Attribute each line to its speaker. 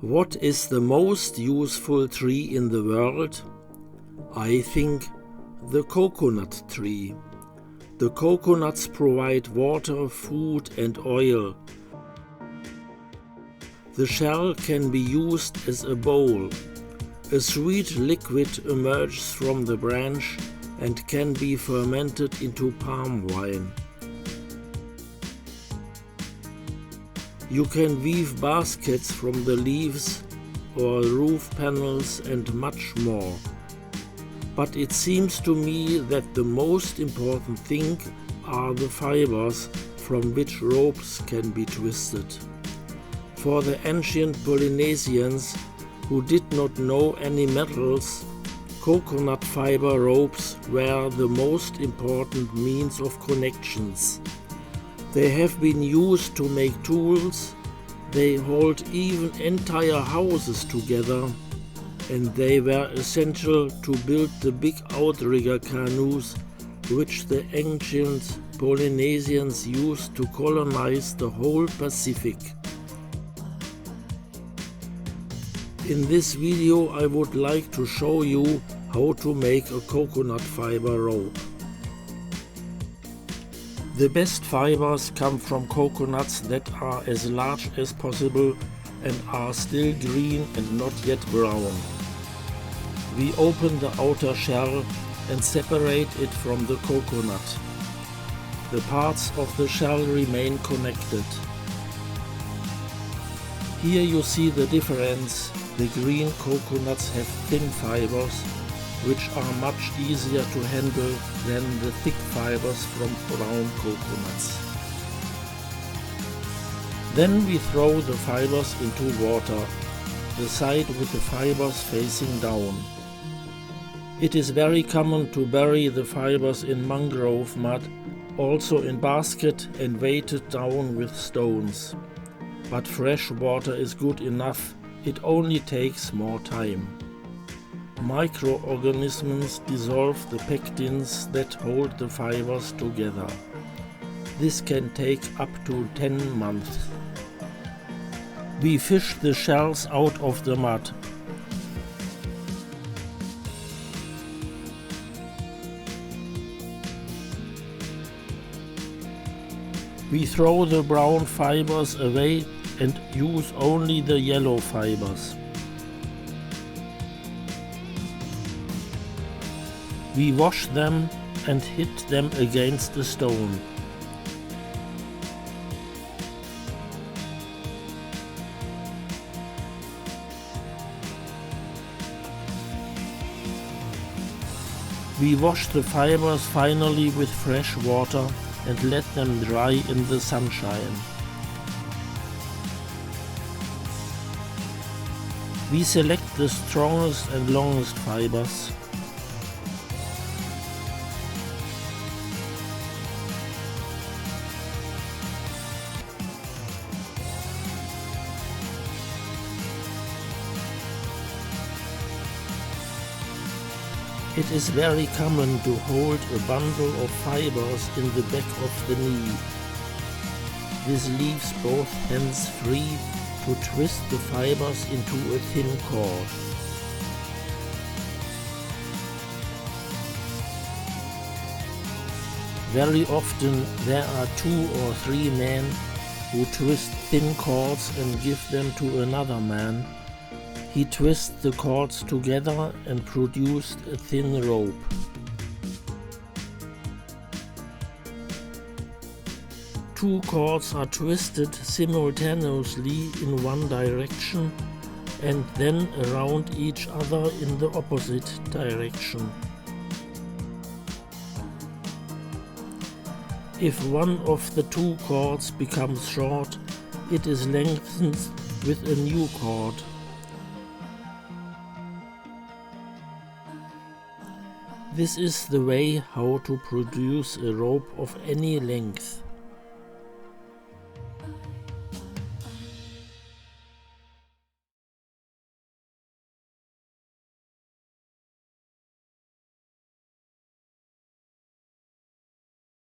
Speaker 1: What is the most useful tree in the world? I think the coconut tree. The coconuts provide water, food and oil. The shell can be used as a bowl. A sweet liquid emerges from the branch and can be fermented into palm wine. You can weave baskets from the leaves or roof panels and much more. But it seems to me that the most important thing are the fibers from which ropes can be twisted. For the ancient Polynesians, who did not know any metals, coconut fiber ropes were the most important means of connections. They have been used to make tools, they hold even entire houses together, and they were essential to build the big outrigger canoes which the ancient Polynesians used to colonize the whole Pacific. In this video I would like to show you how to make a coconut fiber rope. The best fibers come from coconuts that are as large as possible and are still green and not yet brown. We open the outer shell and separate it from the coconut. The parts of the shell remain connected. Here you see the difference. The green coconuts have thin fibers, which are much easier to handle than the thick fibers from brown coconuts. Then we throw the fibers into water, the side with the fibers facing down. It is very common to bury the fibers in mangrove mud, also in basket and weight it down with stones. But fresh water is good enough, it only takes more time. Microorganisms dissolve the pectins that hold the fibers together. This can take up to 10 months. We fish the shells out of the mud. We throw the brown fibers away and use only the yellow fibers. We wash them and hit them against a stone. We wash the fibers finally with fresh water and let them dry in the sunshine. We select the strongest and longest fibers. It is very common to hold a bundle of fibers in the back of the knee. This leaves both hands free to twist the fibers into a thin cord. Very often there are 2 or 3 men who twist thin cords and give them to another man. He twists the cords together and produced a thin rope. Two cords are twisted simultaneously in one direction and then around each other in the opposite direction. If one of the 2 cords becomes short, it is lengthened with a new cord. This is the way how to produce a rope of any length.